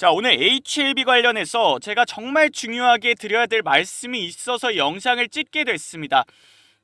자, 오늘 HLB 관련해서 제가 정말 중요하게 드려야 될 말씀이 있어서 영상을 찍게 됐습니다.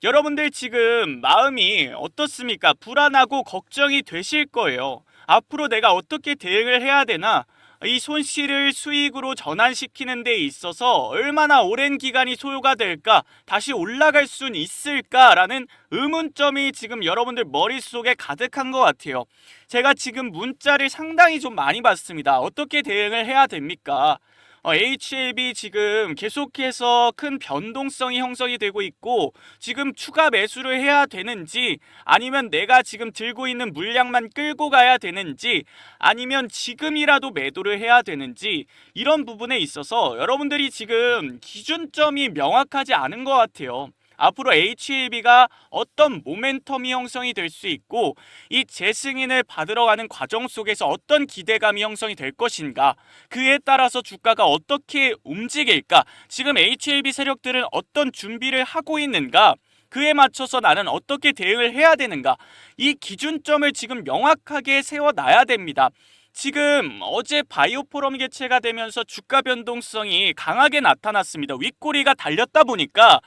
여러분들 지금 마음이 어떻습니까? 불안하고 걱정이 되실 거예요. 앞으로 내가 어떻게 대응을 해야 되나? 이 손실을 수익으로 전환시키는 데 있어서 얼마나 오랜 기간이 소요가 될까? 다시 올라갈 순 있을까라는 의문점이 지금 여러분들 머릿속에 가득한 것 같아요. 제가 지금 문자를 상당히 좀 많이 받습니다. 어떻게 대응을 해야 됩니까? HLB 지금 계속해서 큰 변동성이 형성이 되고 있고, 지금 추가 매수를 해야 되는지, 아니면 내가 지금 들고 있는 물량만 끌고 가야 되는지, 아니면 지금이라도 매도를 해야 되는지, 이런 부분에 있어서 여러분들이 지금 기준점이 명확하지 않은 것 같아요. 앞으로 HLB가 어떤 모멘텀이 형성이 될 수 있고, 이 재승인을 받으러 가는 과정 속에서 어떤 기대감이 형성이 될 것인가, 그에 따라서 주가가 어떻게 움직일까, 지금 HLB 세력들은 어떤 준비를 하고 있는가, 그에 맞춰서 나는 어떻게 대응을 해야 되는가, 이 기준점을 지금 명확하게 세워놔야 됩니다. 지금 어제 바이오 포럼 개최가 되면서 주가 변동성이 강하게 나타났습니다. 윗꼬리가 달렸다 보니까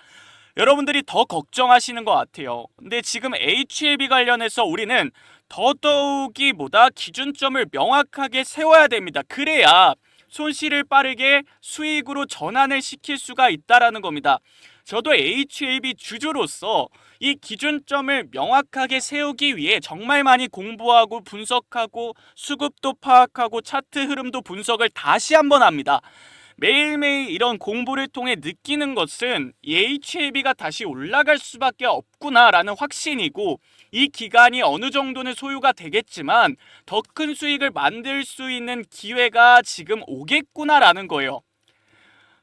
여러분들이 더 걱정하시는 것 같아요. 근데 지금 HLB 관련해서 우리는 더더욱이 기준점을 명확하게 세워야 됩니다. 그래야 손실을 빠르게 수익으로 전환을 시킬 수가 있다라는 겁니다. 저도 HLB 주주로서 이 기준점을 명확하게 세우기 위해 정말 많이 공부하고 분석하고 수급도 파악하고 차트 흐름도 분석을 다시 한번 합니다. 매일매일 이런 공부를 통해 느끼는 것은 이 HLB가 다시 올라갈 수밖에 없구나라는 확신이고, 이 기간이 어느 정도는 소요가 되겠지만 더 큰 수익을 만들 수 있는 기회가 지금 오겠구나라는 거예요.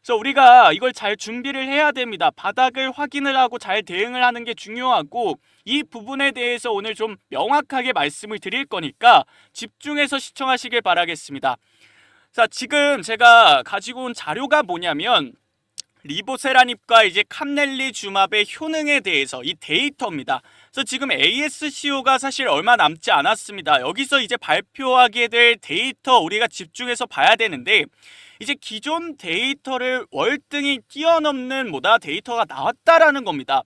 그래서 우리가 이걸 잘 준비를 해야 됩니다. 바닥을 확인을 하고 잘 대응을 하는 게 중요하고, 이 부분에 대해서 오늘 좀 명확하게 말씀을 드릴 거니까 집중해서 시청하시길 바라겠습니다. 자, 지금 제가 가지고 온 자료가 뭐냐면 리보세라닙과 이제 캄넬리주맙의 효능에 대해서 이 데이터입니다. 그래서 지금 ASCO가 사실 얼마 남지 않았습니다. 여기서 이제 발표하게 될 데이터 우리가 집중해서 봐야 되는데, 이제 기존 데이터를 월등히 뛰어넘는 데이터가 나왔다라는 겁니다.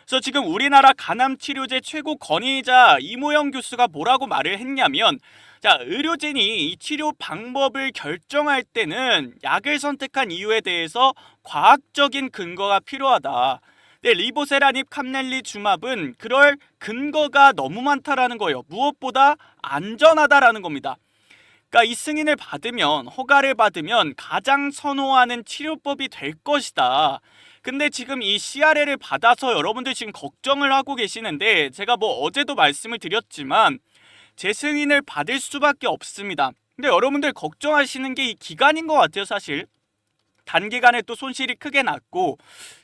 그래서 지금 우리나라 간암치료제 최고 권위자 이모영 교수가 뭐라고 말을 했냐면, 자, 의료진이 이 치료 방법을 결정할 때는 약을 선택한 이유에 대해서 과학적인 근거가 필요하다. 근데 리보세라닙 캄넬리주맙은 그럴 근거가 너무 많다라는 거예요. 무엇보다 안전하다라는 겁니다. 그러니까 이 승인을 받으면, 허가를 받으면 가장 선호하는 치료법이 될 것이다. 근데 지금 이 CRL을 받아서 여러분들 지금 걱정을 하고 계시는데, 제가 어제도 말씀을 드렸지만 재승인을 받을 수밖에 없습니다. 근데 여러분들 걱정하시는 게 이 기간인 것 같아요. 사실 단기간에 또 손실이 크게 났고,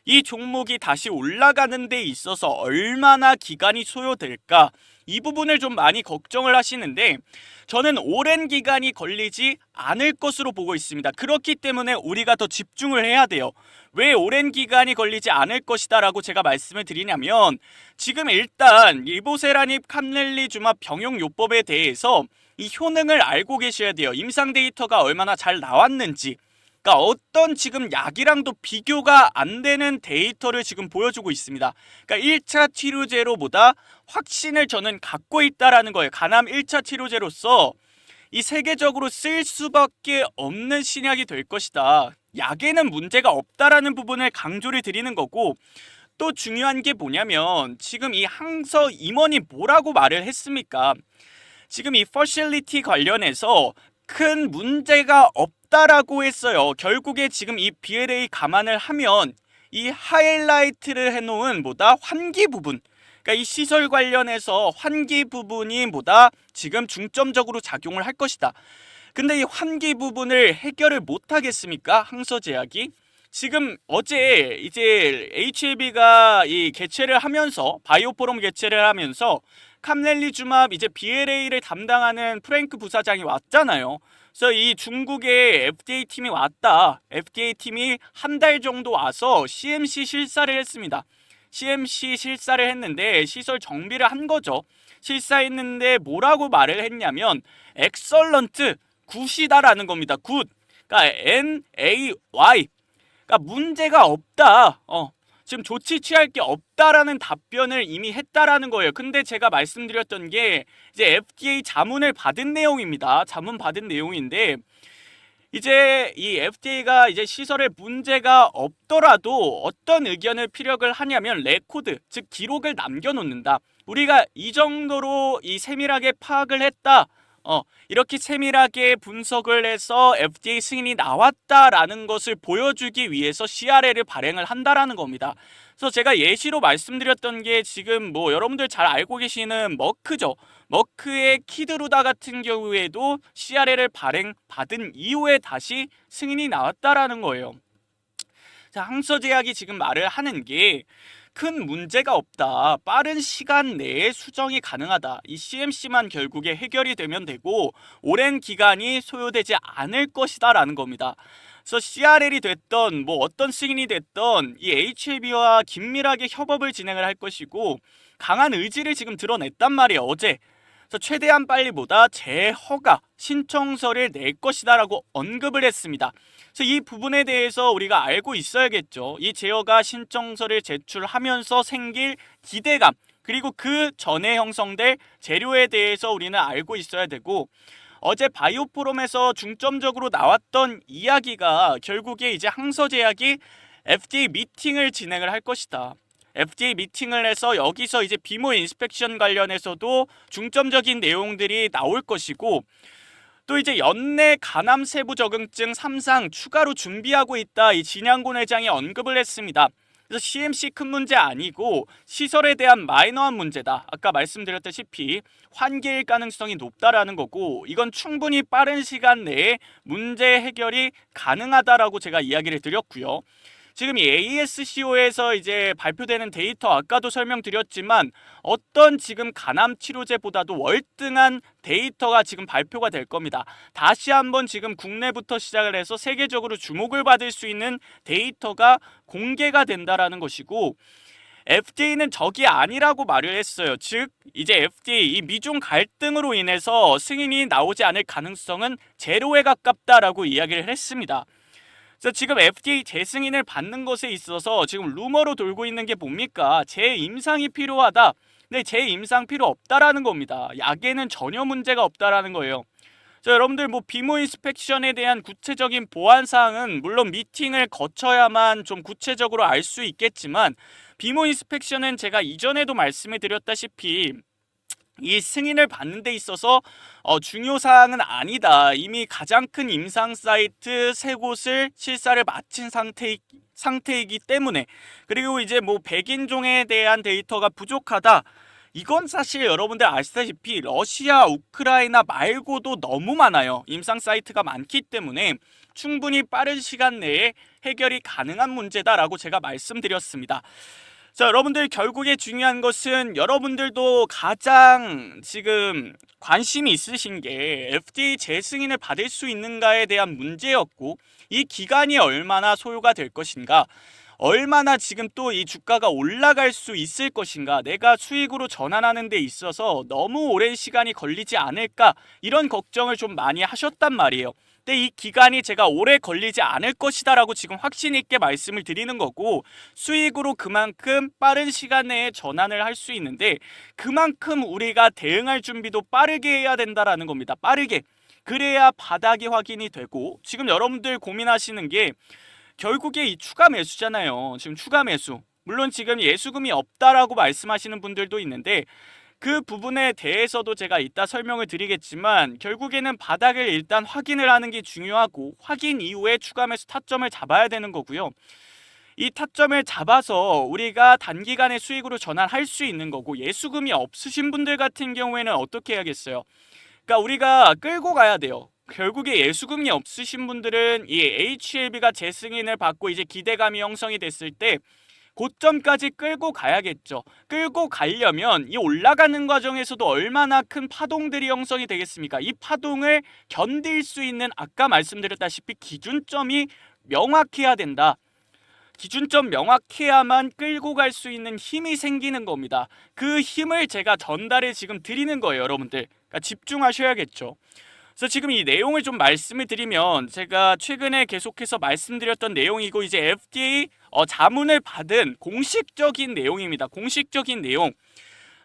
이 종목이 다시 올라가는 데 있어서 얼마나 기간이 소요될까, 이 부분을 좀 많이 걱정을 하시는데, 저는 오랜 기간이 걸리지 않을 것으로 보고 있습니다. 그렇기 때문에 우리가 더 집중을 해야 돼요. 왜 오랜 기간이 걸리지 않을 것이다 라고 제가 말씀을 드리냐면, 지금 일단 리보세라닙 캄넬리주맙 병용요법에 대해서 이 효능을 알고 계셔야 돼요. 임상 데이터가 얼마나 잘 나왔는지, 그러니까 어떤 지금 약이랑도 비교가 안 되는 데이터를 지금 보여주고 있습니다. 그러니까 1차 치료제로보다 확신을 저는 갖고 있다라는 거예요. 간암 1차 치료제로서 이 세계적으로 쓸 수밖에 없는 신약이 될 것이다. 약에는 문제가 없다라는 부분을 강조를 드리는 거고, 또 중요한 게 뭐냐면 지금 이 항서 임원이 뭐라고 말을 했습니까? 지금 이 퍼실리티 관련해서 큰 문제가 없다라고 했어요. 결국에 지금 이 BLA 감안을 하면 이 하이라이트를 해놓은 환기 부분, 그러니까 이 시설 관련해서 환기 부분이 지금 중점적으로 작용을 할 것이다. 근데 이 환기 부분을 해결을 못 하겠습니까? 항서제약이 지금 어제 이제 HLB가 이 개최를 하면서, 바이오 포럼 개최를 하면서 캄넬리주맙 이제 BLA를 담당하는 프랭크 부사장이 왔잖아요. 그래서 이 중국의 FDA 팀이 왔다. FDA 팀이 한 달 정도 와서 CMC 실사를 했습니다. CMC 실사를 했는데 시설 정비를 한 거죠. 실사했는데 뭐라고 말을 했냐면 엑설런트, 굿이다라는 겁니다. 굿. 그러니까 NAY. 그러니까 문제가 없다. 지금 조치 취할 게 없다라는 답변을 이미 했다라는 거예요. 근데 제가 말씀드렸던 게 이제 FDA 자문을 받은 내용입니다. 자문 받은 내용인데 이제 이 FDA가 이제 시설에 문제가 없더라도 어떤 의견을 피력을 하냐면 레코드, 즉 기록을 남겨놓는다. 우리가 이 정도로 이 세밀하게 파악을 했다. 이렇게 세밀하게 분석을 해서 FDA 승인이 나왔다라는 것을 보여주기 위해서 CRL을 발행을 한다라는 겁니다. 그래서 제가 예시로 말씀드렸던 게 지금 뭐 여러분들 잘 알고 계시는 머크죠. 머크의 키드루다 같은 경우에도 CRL을 발행받은 이후에 다시 승인이 나왔다라는 거예요. 자, 항서제약이 지금 말을 하는 게 큰 문제가 없다. 빠른 시간 내에 수정이 가능하다. 이 CMC만 결국에 해결이 되면 되고 오랜 기간이 소요되지 않을 것이다 라는 겁니다. 그래서 CRL이 됐던 뭐 어떤 승인이 됐던 이 HLB와 긴밀하게 협업을 진행을 할 것이고 강한 의지를 지금 드러냈단 말이에요. 어제. 그래서 최대한 빨리보다 재허가 신청서를 낼 것이다 라고 언급을 했습니다. 그래서 이 부분에 대해서 우리가 알고 있어야겠죠. 이 제어가 신청서를 제출하면서 생길 기대감, 그리고 그 전에 형성될 재료에 대해서 우리는 알고 있어야 되고, 어제 바이오 포럼에서 중점적으로 나왔던 이야기가 결국에 이제 항서제약이 FDA 미팅을 진행을 할 것이다. FDA 미팅을 해서 여기서 이제 비모 인스펙션 관련해서도 중점적인 내용들이 나올 것이고, 또 이제 연내 간암 세부 적응증 3상 추가로 준비하고 있다. 이 진양곤 회장이 언급을 했습니다. 그래서 CMC 큰 문제 아니고 시설에 대한 마이너한 문제다. 아까 말씀드렸다시피 환기일 가능성이 높다라는 거고, 이건 충분히 빠른 시간 내에 문제 해결이 가능하다라고 제가 이야기를 드렸고요. 지금 이 ASCO에서 이제 발표되는 데이터 아까도 설명드렸지만 어떤 지금 간암 치료제보다도 월등한 데이터가 지금 발표가 될 겁니다. 다시 한번 지금 국내부터 시작을 해서 세계적으로 주목을 받을 수 있는 데이터가 공개가 된다라는 것이고, FDA는 적이 아니라고 말을 했어요. 즉 이제 FDA 이 미중 갈등으로 인해서 승인이 나오지 않을 가능성은 제로에 가깝다라고 이야기를 했습니다. 그래서 지금 FDA 재승인을 받는 것에 있어서 지금 루머로 돌고 있는 게 뭡니까? 재임상이 필요하다. 근데 재임상 필요 없다라는 겁니다. 약에는 전혀 문제가 없다라는 거예요. 자, 여러분들 뭐 비모 인스펙션에 대한 구체적인 보안 사항은 물론 미팅을 거쳐야만 좀 구체적으로 알 수 있겠지만, 비모 인스펙션은 제가 이전에도 말씀을 드렸다시피 이 승인을 받는 데 있어서 중요 사항은 아니다. 이미 가장 큰 임상 사이트 3곳을 실사를 마친 상태이기 때문에, 그리고 이제 뭐 백인종에 대한 데이터가 부족하다. 이건 사실 여러분들 아시다시피 러시아, 우크라이나 말고도 너무 많아요. 임상 사이트가 많기 때문에 충분히 빠른 시간 내에 해결이 가능한 문제다라고 제가 말씀드렸습니다. 자, 여러분들 결국에 중요한 것은 여러분들도 가장 지금 관심이 있으신 게 FDA 재승인을 받을 수 있는가에 대한 문제였고, 이 기간이 얼마나 소요가 될 것인가, 얼마나 지금 또 이 주가가 올라갈 수 있을 것인가, 내가 수익으로 전환하는 데 있어서 너무 오랜 시간이 걸리지 않을까, 이런 걱정을 좀 많이 하셨단 말이에요. 근데 이 기간이 제가 오래 걸리지 않을 것이다 라고 지금 확신 있게 말씀을 드리는 거고, 수익으로 그만큼 빠른 시간 내에 전환을 할 수 있는데 그만큼 우리가 대응할 준비도 빠르게 해야 된다라는 겁니다. 빠르게. 그래야 바닥이 확인이 되고, 지금 여러분들 고민하시는 게 결국에 이 추가 매수잖아요. 지금 추가 매수. 물론 지금 예수금이 없다라고 말씀하시는 분들도 있는데 그 부분에 대해서도 제가 이따 설명을 드리겠지만, 결국에는 바닥을 일단 확인을 하는 게 중요하고, 확인 이후에 추가 매수 타점을 잡아야 되는 거고요. 이 타점을 잡아서 우리가 단기간에 수익으로 전환할 수 있는 거고, 예수금이 없으신 분들 같은 경우에는 어떻게 해야겠어요? 그러니까 우리가 끌고 가야 돼요. 결국에 예수금이 없으신 분들은 이 HLB가 재승인을 받고 이제 기대감이 형성이 됐을 때 고점까지 끌고 가야겠죠. 끌고 가려면 이 올라가는 과정에서도 얼마나 큰 파동들이 형성이 되겠습니까? 이 파동을 견딜 수 있는 아까 말씀드렸다시피 기준점이 명확해야 된다. 기준점 명확해야만 끌고 갈 수 있는 힘이 생기는 겁니다. 그 힘을 제가 전달해 지금 드리는 거예요, 여러분들. 그러니까 집중하셔야겠죠. 그래서 지금 이 내용을 좀 말씀을 드리면, 제가 최근에 계속해서 말씀드렸던 내용이고, 이제 FDA 자문을 받은 공식적인 내용입니다. 공식적인 내용.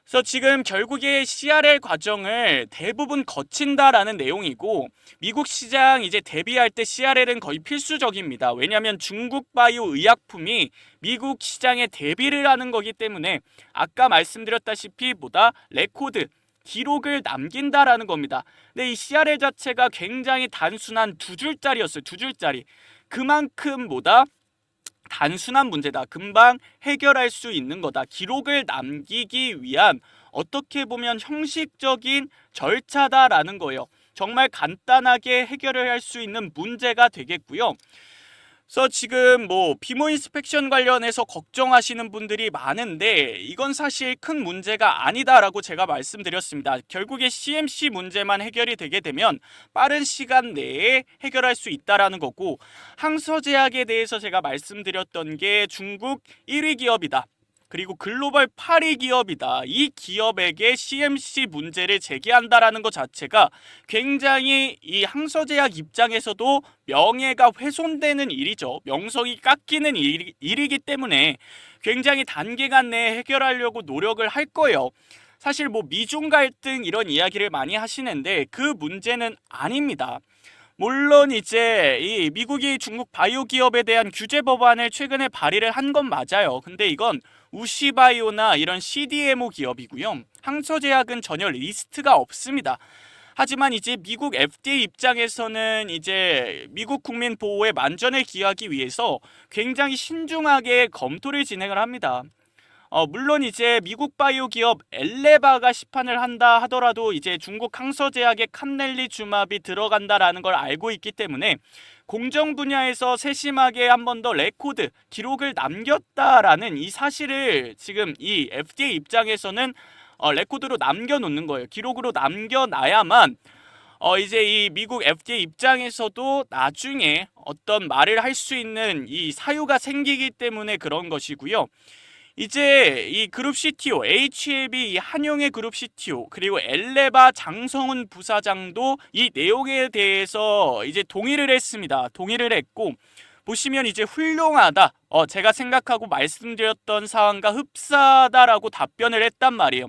그래서 지금 결국에 CRL 과정을 대부분 거친다라는 내용이고, 미국 시장 이제 대비할 때 CRL은 거의 필수적입니다. 왜냐하면 중국 바이오 의약품이 미국 시장에 대비를 하는 거기 때문에, 아까 말씀드렸다시피 뭐다? 레코드, 기록을 남긴다라는 겁니다. 근데 이 CRL 자체가 굉장히 단순한 두 줄짜리였어요. 두 줄짜리. 그만큼 뭐다? 단순한 문제다. 금방 해결할 수 있는 거다. 기록을 남기기 위한 어떻게 보면 형식적인 절차다라는 거예요. 정말 간단하게 해결을 할 수 있는 문제가 되겠고요. 그래서 지금 뭐 비모 인스펙션 관련해서 걱정하시는 분들이 많은데, 이건 사실 큰 문제가 아니다라고 제가 말씀드렸습니다. 결국에 CMC 문제만 해결이 되게 되면 빠른 시간 내에 해결할 수 있다라는 거고, 항서제약에 대해서 제가 말씀드렸던 게 중국 1위 기업이다, 그리고 글로벌 8위 기업이다, 이 기업에게 CMC 문제를 제기한다라는 것 자체가 굉장히 이 항서제약 입장에서도 명예가 훼손되는 일이죠. 명성이 깎이는 일이기 때문에 굉장히 단기간 내에 해결하려고 노력을 할 거예요. 사실 뭐 미중 갈등 이런 이야기를 많이 하시는데, 그 문제는 아닙니다. 물론 이제 이 미국이 중국 바이오 기업에 대한 규제 법안을 최근에 발의를 한 건 맞아요. 근데 이건 우시바이오나 이런 CDMO 기업이고요. 항서제약은 전혀 리스트가 없습니다. 하지만 이제 미국 FDA 입장에서는 이제 미국 국민 보호에 만전을 기하기 위해서 굉장히 신중하게 검토를 진행을 합니다. 물론 이제 미국 바이오 기업 엘레바가 시판을 한다 하더라도 이제 중국 항서제약의 캄넬리주맙이 들어간다라는 걸 알고 있기 때문에, 공정 분야에서 세심하게 한 번 더 레코드, 기록을 남겼다라는 이 사실을 지금 이 FDA 입장에서는 레코드로 남겨놓는 거예요. 기록으로 남겨놔야만 이제 이 미국 FDA 입장에서도 나중에 어떤 말을 할 수 있는 이 사유가 생기기 때문에 그런 것이고요. 이제 이 그룹 CTO, HLB 이 한용의 그룹 CTO, 그리고 엘레바 장성훈 부사장도 이 내용에 대해서 이제 동의를 했습니다. 동의를 했고, 보시면 이제 훌륭하다, 제가 생각하고 말씀드렸던 사항과 흡사하다라고 답변을 했단 말이에요.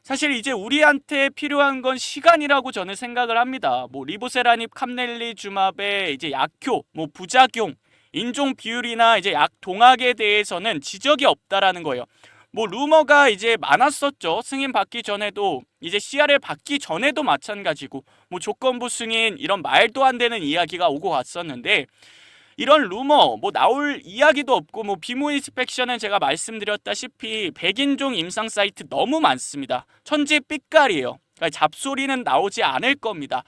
사실 이제 우리한테 필요한 건 시간이라고 저는 생각을 합니다. 뭐 리보세라닙 캄넬리주맙의 이제 약효, 뭐 부작용, 인종 비율이나 이제 약 동학에 대해서는 지적이 없다라는 거예요. 뭐 루머가 이제 많았었죠. 승인 받기 전에도, 이제 CRL 받기 전에도 마찬가지고, 뭐 조건부 승인 이런 말도 안 되는 이야기가 오고 갔었는데, 이런 루머 뭐 나올 이야기도 없고, 뭐 비모 인스펙션은 제가 말씀드렸다시피 백인종 임상 사이트 너무 많습니다. 천지 삑깔이에요. 그러니까 잡소리는 나오지 않을 겁니다.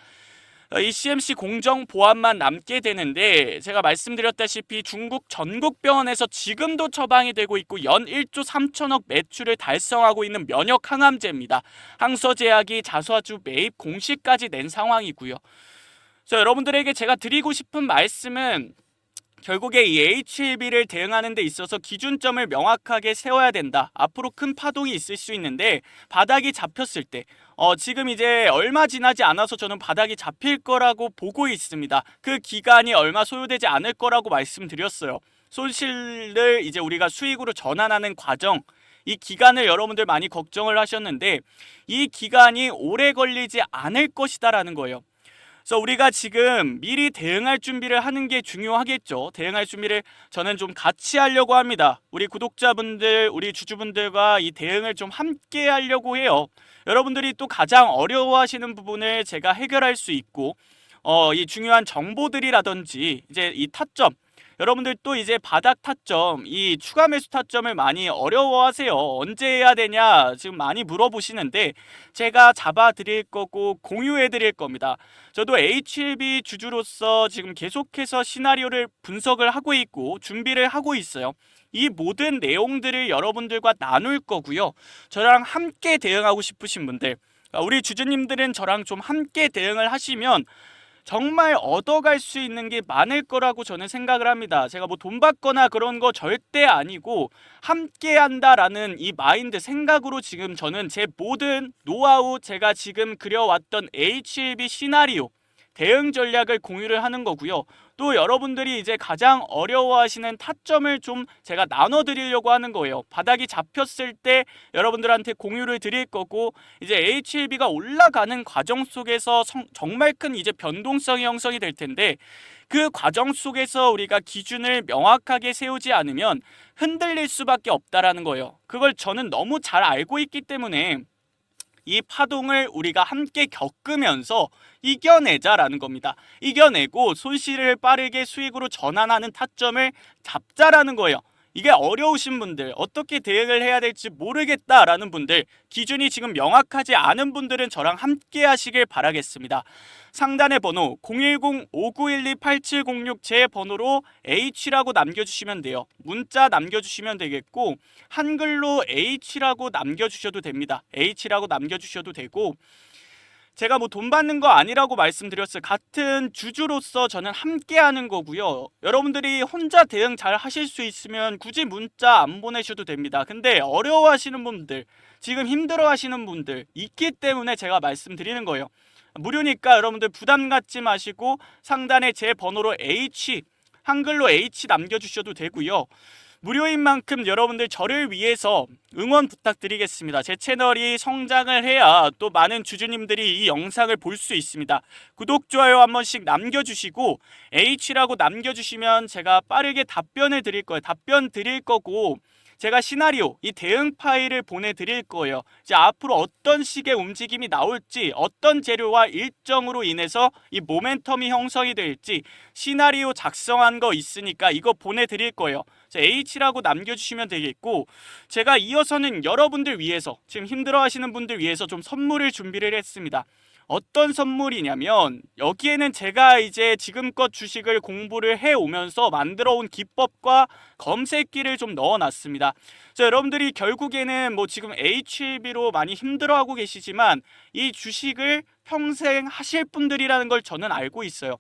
이 CMC 공정 보안만 남게 되는데, 제가 말씀드렸다시피 중국 전국 병원에서 지금도 처방이 되고 있고 연 1조 3천억 매출을 달성하고 있는 면역 항암제입니다. 항서제약이 자사주 매입 공시까지 낸 상황이고요. 그래서 여러분들에게 제가 드리고 싶은 말씀은, 결국에 이 HLB를 대응하는 데 있어서 기준점을 명확하게 세워야 된다. 앞으로 큰 파동이 있을 수 있는데, 바닥이 잡혔을 때, 지금 이제 얼마 지나지 않아서 저는 바닥이 잡힐 거라고 보고 있습니다. 그 기간이 얼마 소요되지 않을 거라고 말씀드렸어요. 손실을 이제 우리가 수익으로 전환하는 과정, 이 기간을 여러분들 많이 걱정을 하셨는데, 이 기간이 오래 걸리지 않을 것이다라는 거예요. 그래서 우리가 지금 미리 대응할 준비를 하는 게 중요하겠죠. 대응할 준비를 저는 좀 같이 하려고 합니다. 우리 구독자분들, 우리 주주분들과 이 대응을 좀 함께 하려고 해요. 여러분들이 또 가장 어려워하시는 부분을 제가 해결할 수 있고, 이 중요한 정보들이라든지 이제 이 타점, 여러분들 또 이제 바닥 타점, 이 추가 매수 타점을 많이 어려워하세요. 언제 해야 되냐 지금 많이 물어보시는데, 제가 잡아 드릴 거고 공유해 드릴 겁니다. 저도 HLB 주주로서 지금 계속해서 시나리오를 분석을 하고 있고 준비를 하고 있어요. 이 모든 내용들을 여러분들과 나눌 거고요. 저랑 함께 대응하고 싶으신 분들, 우리 주주님들은 저랑 좀 함께 대응을 하시면 정말 얻어갈 수 있는 게 많을 거라고 저는 생각을 합니다. 제가 뭐 돈 받거나 그런 거 절대 아니고 함께 한다라는 이 마인드 생각으로 지금 저는 제 모든 노하우, 제가 지금 그려왔던 HLB 시나리오 대응 전략을 공유를 하는 거고요. 또 여러분들이 이제 가장 어려워하시는 타점을 좀 제가 나눠드리려고 하는 거예요. 바닥이 잡혔을 때 여러분들한테 공유를 드릴 거고, 이제 HLB가 올라가는 과정 속에서 정말 큰 이제 변동성이 형성이 될 텐데, 그 과정 속에서 우리가 기준을 명확하게 세우지 않으면 흔들릴 수밖에 없다라는 거예요. 그걸 저는 너무 잘 알고 있기 때문에 이 파동을 우리가 함께 겪으면서 이겨내자라는 겁니다. 이겨내고 손실을 빠르게 수익으로 전환하는 타점을 잡자라는 거예요. 이게 어려우신 분들, 어떻게 대응을 해야 될지 모르겠다라는 분들, 기준이 지금 명확하지 않은 분들은 저랑 함께 하시길 바라겠습니다. 상단의 번호 010-5912-8706 제 번호로 H라고 남겨주시면 돼요. 문자 남겨주시면 되겠고, 한글로 H라고 남겨주셔도 됩니다. H라고 남겨주셔도 되고, 제가 뭐 돈 받는 거 아니라고 말씀드렸어요. 같은 주주로서 저는 함께 하는 거고요. 여러분들이 혼자 대응 잘 하실 수 있으면 굳이 문자 안 보내셔도 됩니다. 근데 어려워하시는 분들, 지금 힘들어 하시는 분들 있기 때문에 제가 말씀드리는 거예요. 무료니까 여러분들 부담 갖지 마시고 상단에 제 번호로 H, 한글로 H 남겨주셔도 되고요. 무료인 만큼 여러분들 저를 위해서 응원 부탁드리겠습니다. 제 채널이 성장을 해야 또 많은 주주님들이 이 영상을 볼 수 있습니다. 구독, 좋아요 한 번씩 남겨주시고 H라고 남겨주시면 제가 빠르게 답변을 드릴 거예요. 답변 드릴 거고, 제가 시나리오, 이 대응 파일을 보내드릴 거예요. 이제 앞으로 어떤 식의 움직임이 나올지, 어떤 재료와 일정으로 인해서 이 모멘텀이 형성이 될지 시나리오 작성한 거 있으니까 이거 보내드릴 거예요. H라고 남겨주시면 되겠고, 제가 이어서는 여러분들 위해서, 지금 힘들어하시는 분들 위해서 좀 선물을 준비를 했습니다. 어떤 선물이냐면, 여기에는 제가 이제 지금껏 주식을 공부를 해오면서 만들어온 기법과 검색기를 좀 넣어놨습니다. 자, 여러분들이 결국에는 뭐 지금 HLB로 많이 힘들어하고 계시지만 이 주식을 평생 하실 분들이라는 걸 저는 알고 있어요.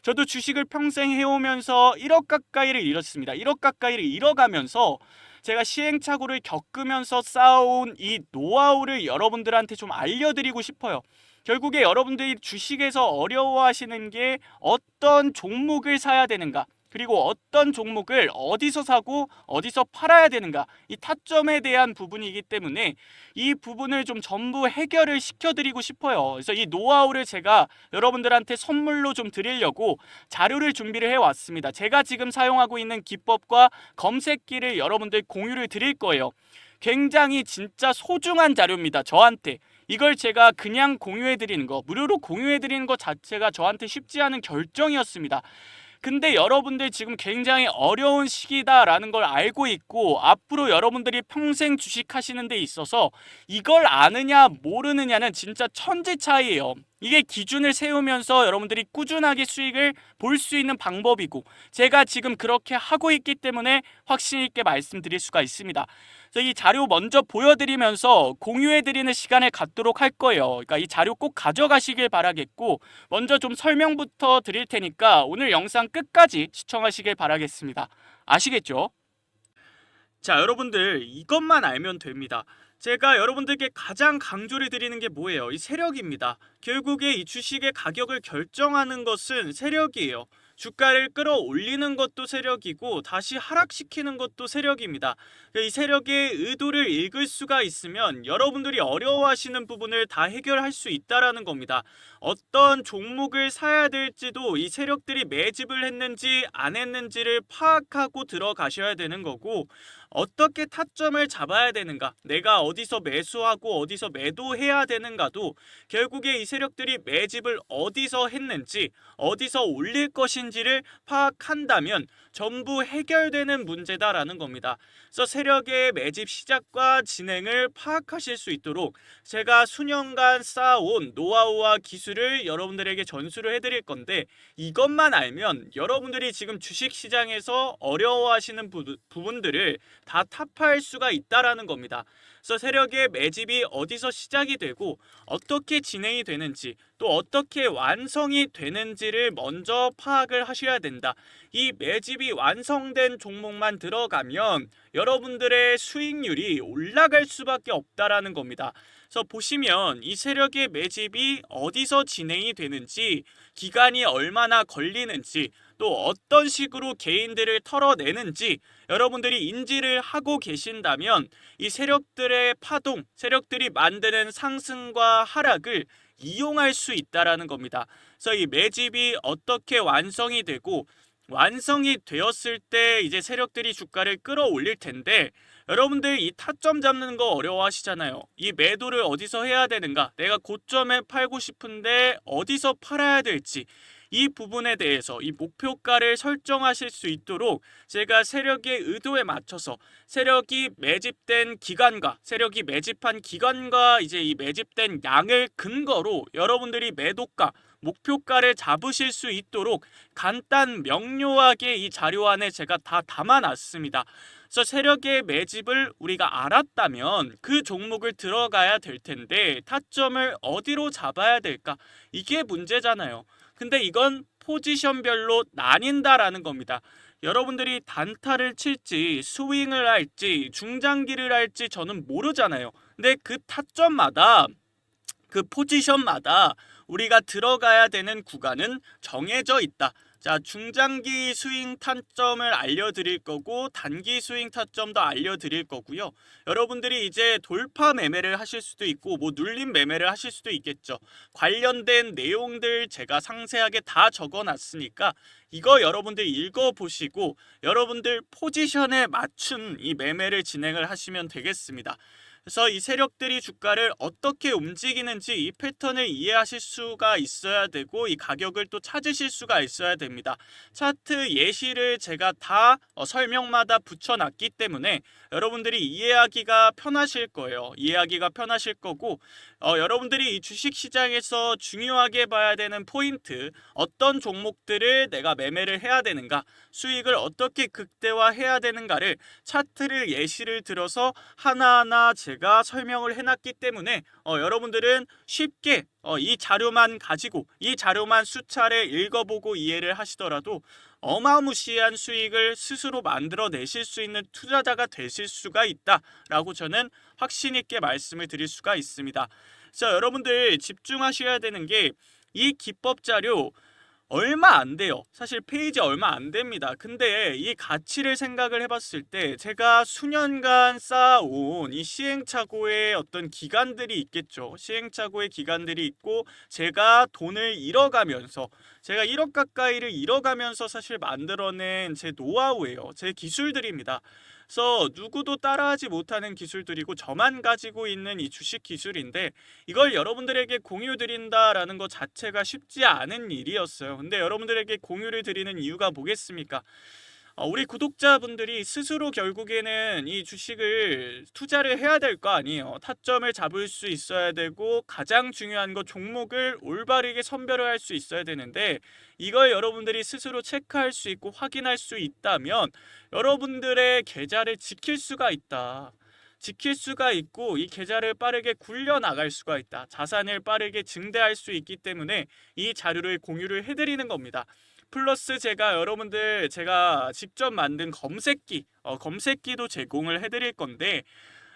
저도 주식을 평생 해오면서 1억 가까이를 잃었습니다. 1억 가까이를 잃어가면서 제가 시행착오를 겪으면서 쌓아온 이 노하우를 여러분들한테 좀 알려드리고 싶어요. 결국에 여러분들이 주식에서 어려워하시는 게 어떤 종목을 사야 되는가, 그리고 어떤 종목을 어디서 사고 어디서 팔아야 되는가, 이 타점에 대한 부분이기 때문에 이 부분을 좀 전부 해결을 시켜드리고 싶어요. 그래서 이 노하우를 제가 여러분들한테 선물로 좀 드리려고 자료를 준비를 해왔습니다. 제가 지금 사용하고 있는 기법과 검색기를 여러분들 공유를 드릴 거예요. 굉장히 진짜 소중한 자료입니다. 저한테. 이걸 제가 그냥 공유해드리는 거, 무료로 공유해드리는 것 자체가 저한테 쉽지 않은 결정이었습니다. 근데 여러분들 지금 굉장히 어려운 시기다라는 걸 알고 있고, 앞으로 여러분들이 평생 주식하시는 데 있어서 이걸 아느냐 모르느냐는 진짜 천지 차이예요. 이게 기준을 세우면서 여러분들이 꾸준하게 수익을 볼 수 있는 방법이고, 제가 지금 그렇게 하고 있기 때문에 확신 있게 말씀드릴 수가 있습니다. 그래서 이 자료 먼저 보여드리면서 공유해드리는 시간을 갖도록 할 거예요. 그러니까 이 자료 꼭 가져가시길 바라겠고, 먼저 좀 설명부터 드릴 테니까 오늘 영상 끝까지 시청하시길 바라겠습니다. 아시겠죠? 자, 여러분들 이것만 알면 됩니다. 제가 여러분들께 가장 강조를 드리는 게 뭐예요? 이 세력입니다. 결국에 이 주식의 가격을 결정하는 것은 세력이에요. 주가를 끌어올리는 것도 세력이고 다시 하락시키는 것도 세력입니다. 이 세력의 의도를 읽을 수가 있으면 여러분들이 어려워하시는 부분을 다 해결할 수 있다라는 겁니다. 어떤 종목을 사야 될지도 이 세력들이 매집을 했는지 안 했는지를 파악하고 들어가셔야 되는 거고, 어떻게 타점을 잡아야 되는가, 내가 어디서 매수하고 어디서 매도해야 되는가도 결국에 이 세력들이 매집을 어디서 했는지, 어디서 올릴 것인지를 파악한다면 전부 해결되는 문제다라는 겁니다. 그래서 세력의 매집 시작과 진행을 파악하실 수 있도록 제가 수년간 쌓아온 노하우와 기술을 여러분들에게 전수를 해드릴 건데, 이것만 알면 여러분들이 지금 주식시장에서 어려워하시는 부분들을 다 타파할 수가 있다라는 겁니다. 그래서 세력의 매집이 어디서 시작이 되고 어떻게 진행이 되는지 또 어떻게 완성이 되는지를 먼저 파악을 하셔야 된다. 이 매집이 완성된 종목만 들어가면 여러분들의 수익률이 올라갈 수밖에 없다라는 겁니다. 그래서 보시면 이 세력의 매집이 어디서 진행이 되는지, 기간이 얼마나 걸리는지, 또 어떤 식으로 개인들을 털어내는지 여러분들이 인지를 하고 계신다면 이 세력들의 파동, 세력들이 만드는 상승과 하락을 이용할 수 있다라는 겁니다. 그래서 이 매집이 어떻게 완성이 되고 완성이 되었을 때 이제 세력들이 주가를 끌어올릴 텐데, 여러분들 이 타점 잡는 거 어려워하시잖아요. 이 매도를 어디서 해야 되는가, 내가 고점에 팔고 싶은데 어디서 팔아야 될지, 이 부분에 대해서 이 목표가를 설정하실 수 있도록 제가 세력의 의도에 맞춰서 세력이 매집된 기간과 세력이 매집한 기간과 이제 이 매집된 양을 근거로 여러분들이 매도가 목표가를 잡으실 수 있도록 간단 명료하게 이 자료 안에 제가 다 담아놨습니다. 그래서 세력의 매집을 우리가 알았다면 그 종목을 들어가야 될 텐데 타점을 어디로 잡아야 될까? 이게 문제잖아요. 근데 이건 포지션별로 나뉜다라는 겁니다. 여러분들이 단타를 칠지 스윙을 할지 중장기를 할지 저는 모르잖아요. 근데 그 타점마다 그 포지션마다 우리가 들어가야 되는 구간은 정해져 있다. 자, 중장기 스윙 타점을 알려드릴 거고 단기 스윙 타점도 알려드릴 거고요. 여러분들이 이제 돌파 매매를 하실 수도 있고 뭐 눌림 매매를 하실 수도 있겠죠. 관련된 내용들 제가 상세하게 다 적어놨으니까 이거 여러분들 읽어보시고 여러분들 포지션에 맞춘 이 매매를 진행을 하시면 되겠습니다. 그래서 이 세력들이 주가를 어떻게 움직이는지 이 패턴을 이해하실 수가 있어야 되고 이 가격을 또 찾으실 수가 있어야 됩니다. 차트 예시를 제가 다 설명마다 붙여놨기 때문에 여러분들이 이해하기가 편하실 거예요. 이해하기가 편하실 거고 여러분들이 이 주식시장에서 중요하게 봐야 되는 포인트, 어떤 종목들을 내가 매매를 해야 되는가, 수익을 어떻게 극대화해야 되는가를 차트를 예시를 들어서 하나하나 제가 설명을 해놨기 때문에 여러분들은 쉽게 이 자료만 가지고 이 자료만 수차례 읽어보고 이해를 하시더라도 어마무시한 수익을 스스로 만들어내실 수 있는 투자자가 되실 수가 있다라고 저는 확신 있게 말씀을 드릴 수가 있습니다. 자, 여러분들 집중하셔야 되는 게 이 기법 자료 얼마 안 돼요. 사실 페이지 얼마 안 됩니다. 근데 이 가치를 생각을 해봤을 때 제가 수년간 쌓아온 이 시행착오의 어떤 기간들이 있겠죠. 시행착오의 기간들이 있고 제가 돈을 잃어가면서 제가 1억 가까이를 잃어가면서 사실 만들어낸 제 노하우예요. 제 기술들입니다. 그래서 누구도 따라하지 못하는 기술들이고 저만 가지고 있는 이 주식 기술인데 이걸 여러분들에게 공유 드린다라는 것 자체가 쉽지 않은 일이었어요. 근데 여러분들에게 공유를 드리는 이유가 뭐겠습니까? 우리 구독자분들이 스스로 결국에는 이 주식을 투자를 해야 될 거 아니에요. 타점을 잡을 수 있어야 되고 가장 중요한 거 종목을 올바르게 선별을 할 수 있어야 되는데 이걸 여러분들이 스스로 체크할 수 있고 확인할 수 있다면 여러분들의 계좌를 지킬 수가 있다. 지킬 수가 있고 이 계좌를 빠르게 굴려나갈 수가 있다. 자산을 빠르게 증대할 수 있기 때문에 이 자료를 공유를 해드리는 겁니다. 플러스 제가 직접 만든 검색기도 제공을 해드릴 건데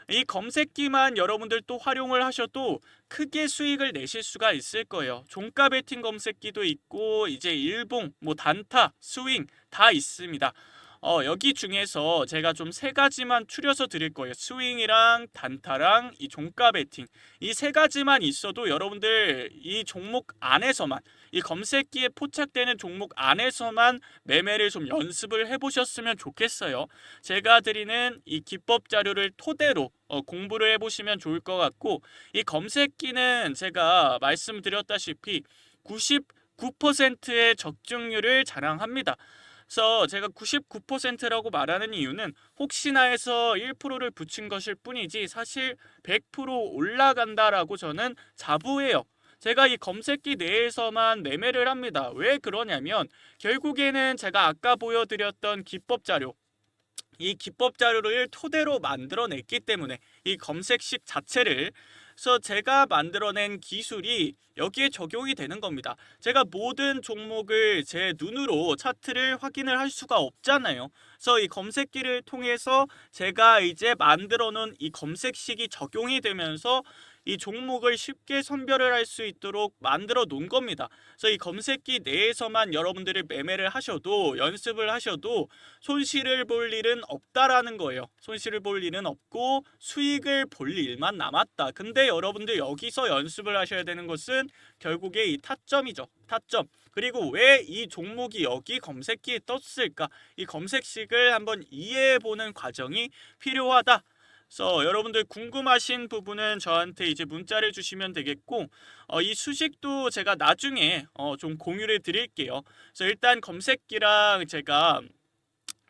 이 검색기만 여러분들 또 활용을 하셔도 크게 수익을 내실 수가 있을 거예요. 종가 베팅 검색기도 있고 이제 일봉, 뭐 단타, 스윙 다 있습니다. 여기 중에서 제가 좀 세 가지만 추려서 드릴 거예요. 스윙이랑 단타랑 이 종가 베팅 이 세 가지만 있어도 여러분들 이 종목 안에서만 이 검색기에 포착되는 종목 안에서만 매매를 좀 연습을 해보셨으면 좋겠어요. 제가 드리는 이 기법 자료를 토대로 공부를 해보시면 좋을 것 같고 이 검색기는 제가 말씀드렸다시피 99%의 적중률을 자랑합니다. 그래서 제가 99%라고 말하는 이유는 혹시나 해서 1%를 붙인 것일 뿐이지 사실 100% 올라간다라고 저는 자부해요. 제가 이 검색기 내에서만 매매를 합니다. 왜 그러냐면 결국에는 제가 아까 보여드렸던 기법 자료 이 기법 자료를 토대로 만들어냈기 때문에 이 검색식 자체를, 그래서 제가 만들어낸 기술이 여기에 적용이 되는 겁니다. 제가 모든 종목을 제 눈으로 차트를 확인을 할 수가 없잖아요. 그래서 이 검색기를 통해서 제가 이제 만들어 놓은 이 검색식이 적용이 되면서 이 종목을 쉽게 선별을 할 수 있도록 만들어 놓은 겁니다. 그래서 이 검색기 내에서만 여러분들이 매매를 하셔도, 연습을 하셔도 손실을 볼 일은 없다라는 거예요. 손실을 볼 일은 없고 수익을 볼 일만 남았다. 근데 여러분들 여기서 연습을 하셔야 되는 것은 결국에 이 타점이죠. 타점. 그리고 왜 이 종목이 여기 검색기에 떴을까? 이 검색식을 한번 이해해보는 과정이 필요하다. 그래서 여러분들 궁금하신 부분은 저한테 이제 문자를 주시면 되겠고, 이 수식도 제가 나중에 좀 공유를 드릴게요. 그래서 일단 검색기랑 제가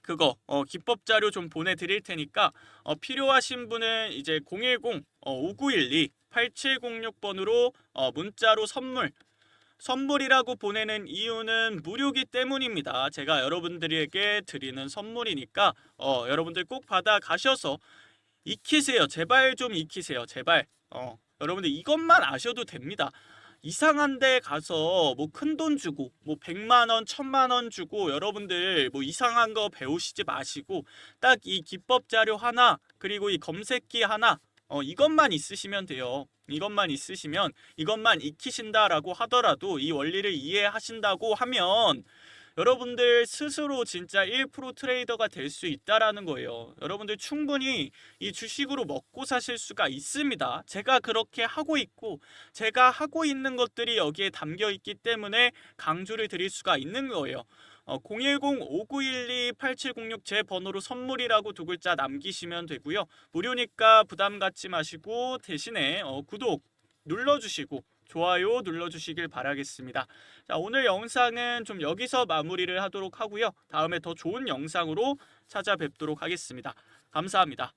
그거 기법 자료 좀 보내드릴 테니까 필요하신 분은 이제 010-5912-8706번으로 문자로 선물이라고 보내는 이유는 무료기 때문입니다. 제가 여러분들에게 드리는 선물이니까 여러분들 꼭 받아 가셔서 익히세요. 제발 좀 익히세요. 제발. 여러분들 이것만 아셔도 됩니다. 이상한 데 가서 뭐 큰 돈 주고 뭐 100만 원, 1000만 원 주고 여러분들 뭐 이상한 거 배우시지 마시고 딱 이 기법 자료 하나, 그리고 이 검색기 하나, 이것만 있으시면 돼요. 이것만 있으시면, 이것만 익히신다라고 하더라도, 이 원리를 이해하신다고 하면 여러분들 스스로 진짜 1% 트레이더가 될 수 있다라는 거예요. 여러분들 충분히 이 주식으로 먹고 사실 수가 있습니다. 제가 그렇게 하고 있고, 제가 하고 있는 것들이 여기에 담겨 있기 때문에 강조를 드릴 수가 있는 거예요. 010-5912-8706 제 번호로 선물이라고 두 글자 남기시면 되고요. 무료니까 부담 갖지 마시고 대신에 구독 눌러주시고 좋아요 눌러주시길 바라겠습니다. 자, 오늘 영상은 좀 여기서 마무리를 하도록 하고요. 다음에 더 좋은 영상으로 찾아뵙도록 하겠습니다. 감사합니다.